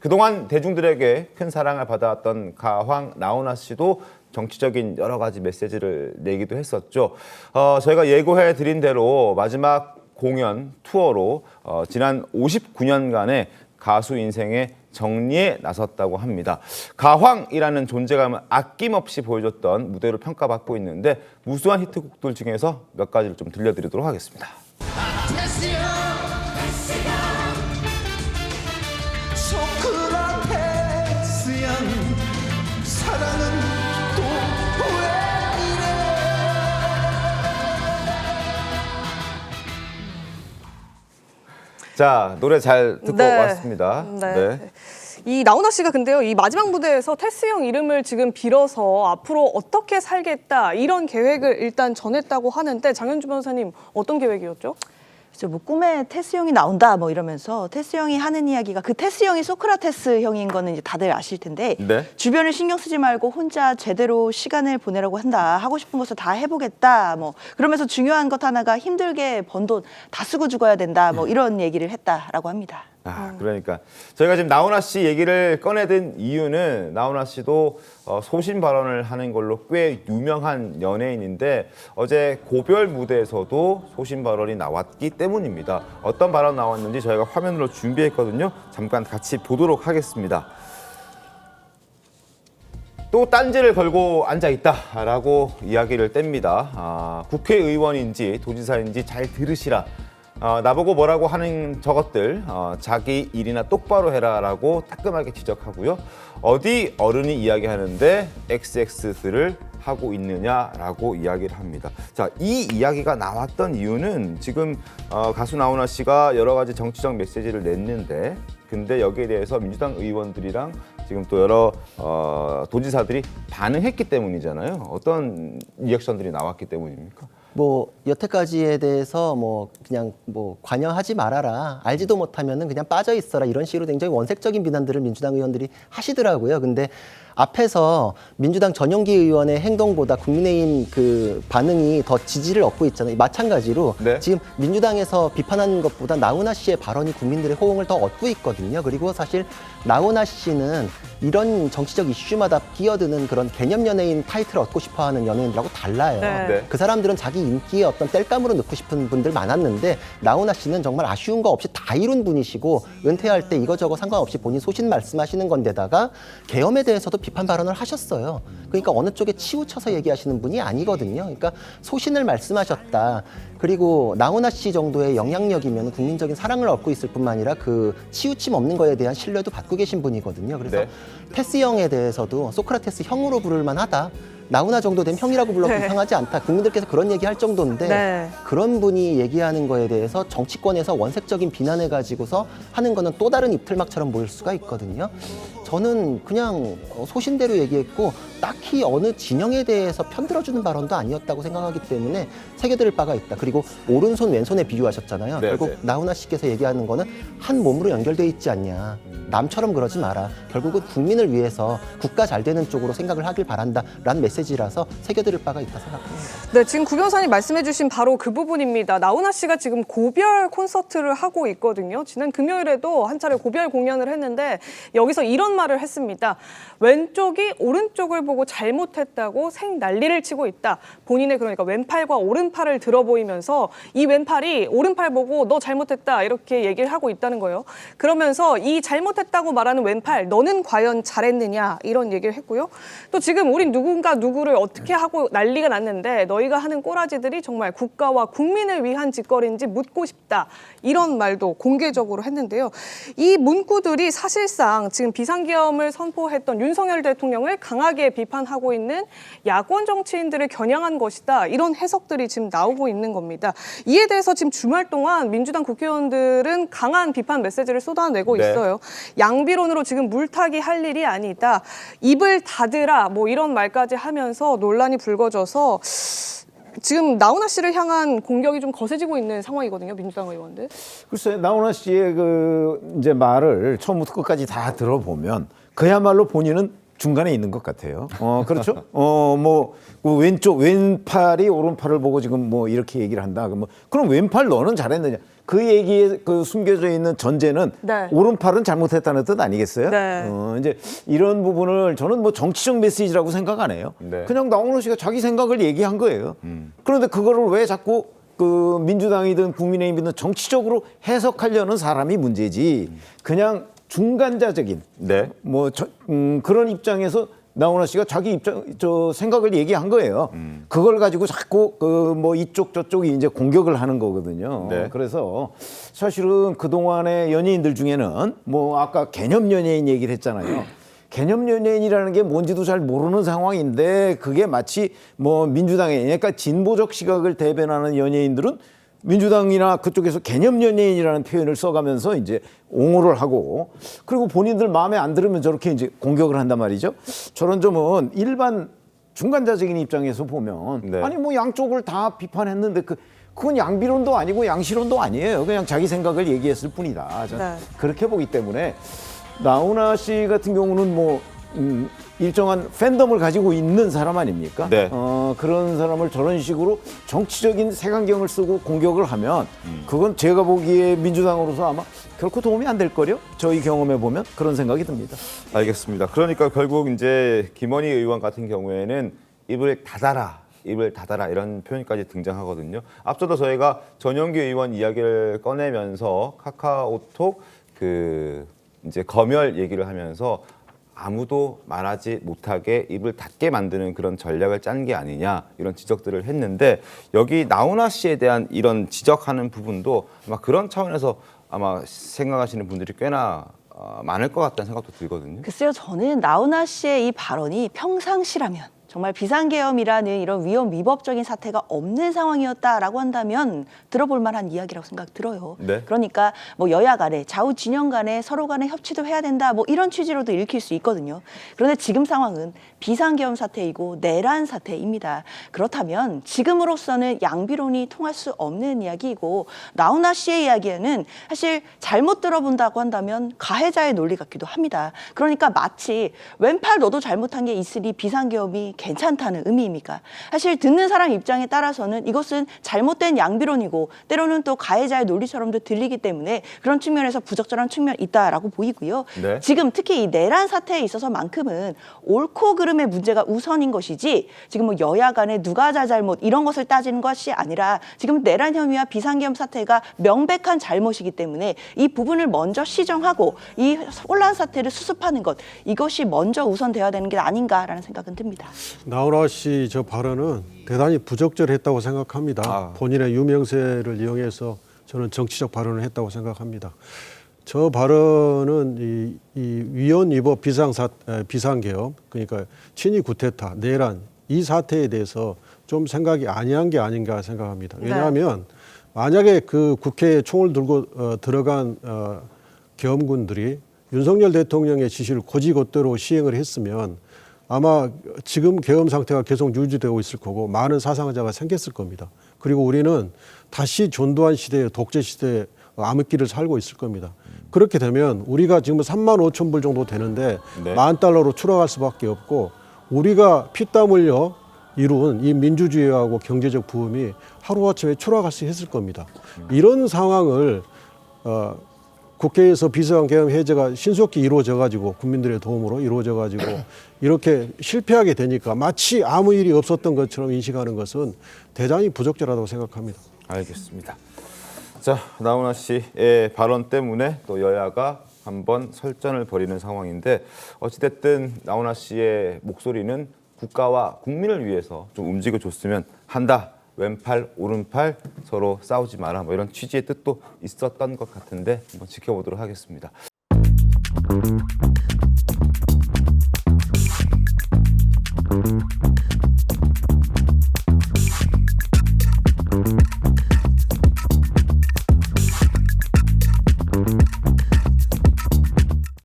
그동안 대중들에게 큰 사랑을 받아왔던 가황 나훈아 씨도 정치적인 여러 가지 메시지를 내기도 했었죠. 저희가 예고해 드린 대로 마지막 공연 투어로 지난 59년간의 가수 인생의 정리에 나섰다고 합니다. 가황이라는 존재감을 아낌없이 보여줬던 무대로 평가받고 있는데 무수한 히트곡들 중에서 몇 가지를 좀 들려드리도록 하겠습니다. 자, 노래 잘 듣고 왔습니다. 네. 이 나훈아 씨가 근데요, 이 마지막 무대에서 테스 형 이름을 지금 빌어서 앞으로 어떻게 살겠다 이런 계획을 일단 전했다고 하는데 장현주 변호사님 어떤 계획이었죠? 그래서 뭐 꿈에 테스 형이 나온다 뭐 이러면서 테스 형이 하는 이야기가 그 테스 형이 소크라테스 형인 거는 이제 다들 아실 텐데 네. 주변을 신경 쓰지 말고 혼자 제대로 시간을 보내라고 한다. 하고 싶은 것을 다 해보겠다. 뭐 그러면서 중요한 것 하나가 힘들게 번 돈 다 쓰고 죽어야 된다. 뭐 이런 얘기를 했다라고 합니다. 그러니까 저희가 지금 나훈아 씨 얘기를 꺼내든 이유는 나훈아 씨도 소신 발언을 하는 걸로 꽤 유명한 연예인인데 어제 고별 무대에서도 소신 발언이 나왔기 때문입니다. 어떤 발언 나왔는지 저희가 화면으로 준비했거든요. 잠깐 같이 보도록 하겠습니다. 또 딴지를 걸고 앉아있다라고 이야기를 뗍니다. 국회의원인지 도지사인지 잘 들으시라. 나보고 뭐라고 하는 저것들 자기 일이나 똑바로 해라라고 따끔하게 지적하고요. 어디 어른이 이야기하는데 XX들을 하고 있느냐라고 이야기를 합니다. 자, 이 이야기가 나왔던 이유는 지금 가수 나훈아 씨가 여러 가지 정치적 메시지를 냈는데 근데 여기에 대해서 민주당 의원들이랑 지금 또 여러 도지사들이 반응했기 때문이잖아요. 어떤 리액션들이 나왔기 때문입니까? 뭐 여태까지에 대해서 뭐 그냥 뭐 관여하지 말아라, 알지도 못하면은 그냥 빠져 있어라, 이런 식으로 굉장히 원색적인 비난들을 민주당 의원들이 하시더라고요. 근데 앞에서 민주당 전용기 의원의 행동보다 국민의힘 그 반응이 더 지지를 얻고 있잖아요. 마찬가지로 네. 지금 민주당에서 비판하는 것보다 나훈아 씨의 발언이 국민들의 호응을 더 얻고 있거든요. 그리고 사실 나훈아 씨는 이런 정치적 이슈마다 끼어드는 그런 개념 연예인 타이틀을 얻고 싶어하는 연예인들하고 달라요. 네. 그 사람들은 자기 인기에 어떤 땔감으로 넣고 싶은 분들 많았는데 나훈아 씨는 정말 아쉬운 거 없이 다 이룬 분이시고 은퇴할 때 이거저거 상관없이 본인 소신 말씀하시는 건데다가 계엄에 대해서도 비판 발언을 하셨어요. 그러니까 어느 쪽에 치우쳐서 얘기하시는 분이 아니거든요. 그러니까 소신을 말씀하셨다. 그리고 나훈아 씨 정도의 영향력이면 국민적인 사랑을 얻고 있을 뿐만 아니라 그 치우침 없는 거에 대한 신뢰도 받고 계신 분이거든요. 그래서 네. 테스 형에 대해서도 소크라테스 형으로 부를 만하다. 나훈아 정도 되면 형이라고 불러도 네. 이상하지 않다. 국민들께서 그런 얘기 할 정도인데 네. 그런 분이 얘기하는 거에 대해서 정치권에서 원색적인 비난을 가지고서 하는 거는 또 다른 입틀막처럼 보일 수가 있거든요. 저는 그냥 소신대로 얘기했고 딱히 어느 진영에 대해서 편들어주는 발언도 아니었다고 생각하기 때문에 새겨들을 바가 있다. 그리고 오른손 왼손에 비유하셨잖아요. 네, 결국 네. 나훈아 씨께서 얘기하는 거는 한 몸으로 연결돼 있지 않냐. 남처럼 그러지 마라. 결국은 국민을 위해서 국가 잘 되는 쪽으로 생각을 하길 바란다라는 메시지라서 새겨들을 바가 있다 생각합니다. 네, 지금 구 변호사님 말씀해주신 바로 그 부분입니다. 나훈아 씨가 지금 고별 콘서트를 하고 있거든요. 지난 금요일에도 한 차례 고별 공연을 했는데 여기서 이런 말을 했습니다. 왼쪽이 오른쪽을 보고 잘못했다고 생 난리를 치고 있다. 본인의 그러니까 왼팔과 오른팔을 들어 보이면서 이 왼팔이 오른팔 보고 너 잘못했다 이렇게 얘기를 하고 있다는 거예요. 그러면서 이 잘못했다고 말하는 왼팔 너는 과연 잘했느냐 이런 얘기를 했고요. 또 지금 우린 누군가 누구를 어떻게 하고 난리가 났는데 너희가 하는 꼬라지들이 정말 국가와 국민을 위한 짓거리인지 묻고 싶다. 이런 말도 공개적으로 했는데요. 이 문구들이 사실상 지금 비상계엄을 선포했던 윤석열 대통령을 강하게 비판하고 있는 야권 정치인들을 겨냥한 것이다. 이런 해석들이 지금 나오고 있는 겁니다. 이에 대해서 지금 주말 동안 민주당 국회의원들은 강한 비판 메시지를 쏟아내고 네. 있어요. 양비론으로 지금 물타기 할 일이 아니다. 입을 닫으라 뭐 이런 말까지 하면서 논란이 불거져서 지금 나훈아 씨를 향한 공격이 좀 거세지고 있는 상황이거든요. 민주당 의원들. 글쎄 나훈아 씨의 그 이제 말을 처음부터 끝까지 다 들어보면 그야말로 본인은 중간에 있는 것 같아요. 그렇죠? 뭐 왼팔이 오른팔을 보고 지금 뭐 이렇게 얘기를 한다. 그럼 왼팔 너는 잘했느냐? 그 얘기에 그 숨겨져 있는 전제는 네. 오른팔은 잘못했다는 뜻 아니겠어요? 네. 이제 이런 부분을 저는 뭐 정치적 메시지라고 생각 안 해요. 네. 그냥 나훈아 씨가 자기 생각을 얘기한 거예요. 그런데 그거를 왜 자꾸 그 민주당이든 국민의힘이든 정치적으로 해석하려는 사람이 문제지. 그냥 중간자적인 네. 그런 입장에서 나훈아 씨가 자기 생각을 얘기한 거예요. 그걸 가지고 자꾸 이쪽 저쪽이 이제 공격을 하는 거거든요. 네. 그래서 사실은 그동안의 연예인들 중에는 아까 개념 연예인 얘기를 했잖아요. 개념 연예인이라는 게 뭔지도 잘 모르는 상황인데 그게 마치 민주당의 그러니까 진보적 시각을 대변하는 연예인들은 민주당이나 그쪽에서 개념 연예인이라는 표현을 써가면서 이제 옹호를 하고 그리고 본인들 마음에 안 들으면 저렇게 이제 공격을 한단 말이죠. 저런 점은 일반 중간자적인 입장에서 보면 네. 아니 양쪽을 다 비판했는데 그건 양비론도 아니고 양시론도 아니에요. 그냥 자기 생각을 얘기했을 뿐이다. 저는 네. 그렇게 보기 때문에 나훈아 씨 같은 경우는 일정한 팬덤을 가지고 있는 사람 아닙니까? 네. 그런 사람을 저런 식으로 정치적인 색안경을 쓰고 공격을 하면 그건 제가 보기에 민주당으로서 아마 결코 도움이 안 될 거요. 저희 경험해 보면 그런 생각이 듭니다. 알겠습니다. 그러니까 결국 이제 김원희 의원 같은 경우에는 입을 닫아라 이런 표현까지 등장하거든요. 앞서도 저희가 전용기 의원 이야기를 꺼내면서 카카오톡 이제 검열 얘기를 하면서 아무도 말하지 못하게 입을 닫게 만드는 그런 전략을 짠 게 아니냐 이런 지적들을 했는데 여기 나훈아 씨에 대한 이런 지적하는 부분도 아마 그런 차원에서 아마 생각하시는 분들이 꽤나 많을 것 같다는 생각도 들거든요. 글쎄요, 저는 나훈아 씨의 이 발언이 평상시라면 정말 비상계엄이라는 이런 위법적인 사태가 없는 상황이었다라고 한다면 들어볼 만한 이야기라고 생각 들어요. 네. 그러니까 여야 간에 좌우 진영 간에 서로 간에 협치도 해야 된다 이런 취지로도 읽힐 수 있거든요. 그런데 지금 상황은 비상계엄 사태이고 내란 사태입니다. 그렇다면 지금으로서는 양비론이 통할 수 없는 이야기이고 나훈아 씨의 이야기에는 사실 잘못 들어본다고 한다면 가해자의 논리 같기도 합니다. 그러니까 마치 왼팔 너도 잘못한 게 있으니 비상계엄이 괜찮다는 의미입니까? 사실 듣는 사람 입장에 따라서는 이것은 잘못된 양비론이고 때로는 또 가해자의 논리처럼도 들리기 때문에 그런 측면에서 부적절한 측면이 있다라고 보이고요. 네. 지금 특히 이 내란 사태에 있어서만큼은 옳고 그름의 문제가 우선인 것이지 지금 여야 간에 누가 잘못 이런 것을 따지는 것이 아니라 지금 내란 혐의와 비상계엄 사태가 명백한 잘못이기 때문에 이 부분을 먼저 시정하고 이 혼란 사태를 수습하는 것 이것이 먼저 우선돼야 되는 게 아닌가라는 생각은 듭니다. 나훈아 씨 저 발언은 대단히 부적절했다고 생각합니다. 본인의 유명세를 이용해서 저는 정치적 발언을 했다고 생각합니다. 저 발언은 이 위헌 위법 비상계엄 그러니까 친위 구테타 내란 이 사태에 대해서 좀 생각이 아니한 게 아닌가 생각합니다. 왜냐하면 만약에 그 국회에 총을 들고 들어간 계엄군들이 윤석열 대통령의 지시를 곧이곧대로 시행을 했으면 아마 지금 계엄 상태가 계속 유지되고 있을 거고 많은 사상자가 생겼을 겁니다. 그리고 우리는 다시 전두환 시대의 독재 시대의 암흑기를 살고 있을 겁니다. 그렇게 되면 우리가 지금 3만 5천 불 정도 되는데 네. $10,000로 추락할 수밖에 없고 우리가 피땀 흘려 이룬 이 민주주의하고 경제적 부흥이 하루아침에 추락할 수 있을 겁니다. 이런 상황을 국회에서 비상계엄 해제가 신속히 이루어져 가지고 국민들의 도움으로 이루어져 가지고 이렇게 실패하게 되니까 마치 아무 일이 없었던 것처럼 인식하는 것은 대단히 부적절하다고 생각합니다. 알겠습니다. 자, 나훈아 씨의 발언 때문에 또 여야가 한번 설전을 벌이는 상황인데 어찌됐든 나훈아 씨의 목소리는 국가와 국민을 위해서 좀 움직여줬으면 한다. 왼팔, 오른팔 서로 싸우지 마라. 이런 취지의 뜻도 있었던 것 같은데 한번 지켜보도록 하겠습니다.